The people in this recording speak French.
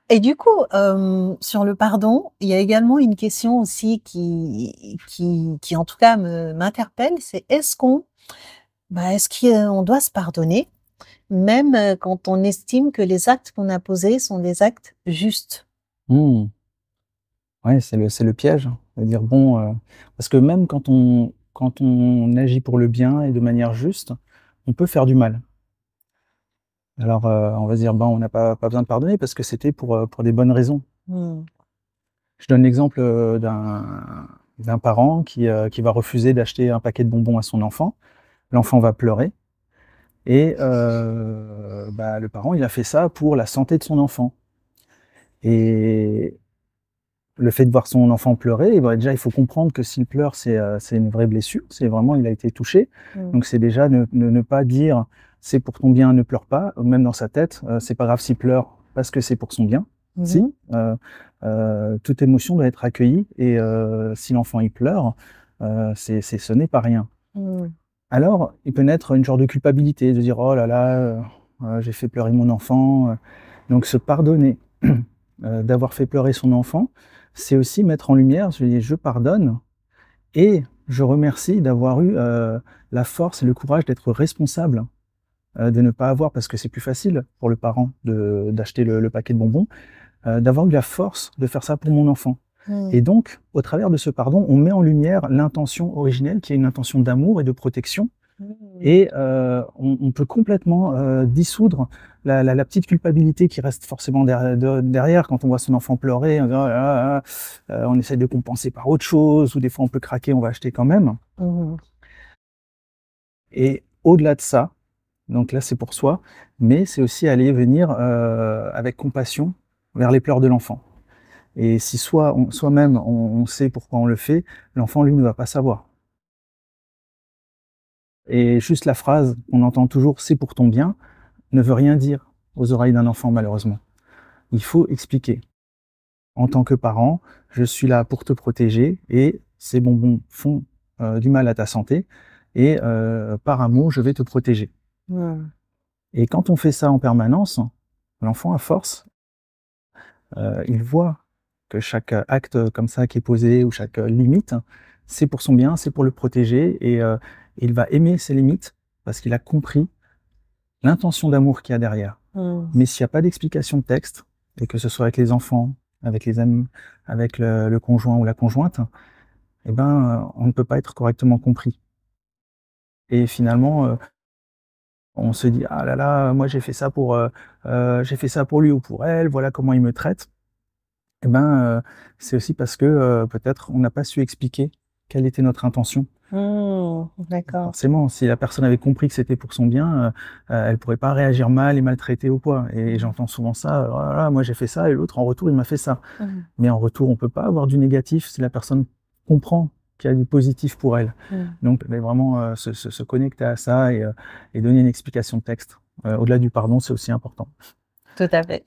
Et du coup, sur le pardon, il y a également une question aussi qui en tout cas m'interpelle, c'est est-ce qu'on doit se pardonner même, quand on estime que les actes qu'on a posés sont des actes justes? Mmh. Ouais, c'est le piège, hein. C'est-à-dire bon, parce que même quand on agit pour le bien et de manière juste, on peut faire du mal. Alors, on va se dire: «Ben, on n'a pas besoin de pardonner parce que c'était pour des bonnes raisons». Mmh. Je donne l'exemple, d'un parent qui va refuser d'acheter un paquet de bonbons à son enfant. L'enfant va pleurer et bah, le parent, il a fait ça pour la santé de son enfant et le fait de voir son enfant pleurer, bah, déjà, il faut comprendre que s'il pleure, c'est une vraie blessure, c'est vraiment il a été touché. Mmh. Donc c'est déjà ne pas dire: «C'est pour ton bien, ne pleure pas», ou même dans sa tête, «C'est pas grave s'il pleure parce que c'est pour son bien». Mmh Si, mh. toute émotion doit être accueillie et si l'enfant il pleure, ce n'est pas rien. Mmh. Alors, il peut naître une genre de culpabilité, de dire: «Oh là là, j'ai fait pleurer mon enfant», donc se pardonner, d'avoir fait pleurer son enfant, c'est aussi mettre en lumière, je dis: «Je pardonne et je remercie d'avoir eu, la force et le courage d'être responsable, de ne pas avoir» parce que c'est plus facile pour le parent de d'acheter le paquet de bonbons, d'avoir eu la force de faire ça pour mon enfant Mmh. et donc au travers de ce pardon, on met en lumière l'intention originelle qui est une intention d'amour et de protection Mmh. et on peut complètement, dissoudre la petite culpabilité qui reste forcément derrière quand on voit son enfant pleurer, on dit: «Oh là là, on essaie de compenser par autre chose ou des fois on peut craquer, on va acheter quand même Mmh. et au-delà de ça, donc là c'est pour soi, mais c'est aussi aller venir, avec compassion vers les pleurs de l'enfant et si soi-même on sait pourquoi on le fait, l'enfant lui ne va pas savoir et juste la phrase qu'on entend toujours: «C'est pour ton bien», ne veut rien dire aux oreilles d'un enfant malheureusement. Il faut expliquer. En tant que parent, je suis là pour te protéger et ces bonbons font, du mal à ta santé et par amour, je vais te protéger. Mmh. Et quand on fait ça en permanence, l'enfant à force, il voit que chaque acte comme ça qui est posé ou chaque limite, c'est pour son bien, c'est pour le protéger et il va aimer ses limites parce qu'il a compris l'intention d'amour qu'il y a derrière. Mmh. Mais s'il y a pas d'explication de texte et que ce soit avec les enfants, avec les amis, avec le conjoint ou la conjointe, eh ben, on ne peut pas être correctement compris et finalement, on se dit: «Ah là là, moi j'ai fait ça pour lui ou pour elle, voilà comment il me traite». Eh ben, c'est aussi parce que, peut-être on n'a pas su expliquer quelle était notre intention. Mmh. D'accord. Forcément, si la personne avait compris que c'était pour son bien, elle pourrait pas réagir mal et maltraiter ou quoi et Mmh. j'entends souvent ça: «Oh là là, moi j'ai fait ça et l'autre en retour il m'a fait ça». Mmh. Mais en retour, on peut pas avoir du négatif si la personne comprend qu'il y a du positif pour elle. Mmh. Donc mais vraiment, se connecter à ça et donner une explication de texte, au-delà du pardon, c'est aussi important. Tout à fait.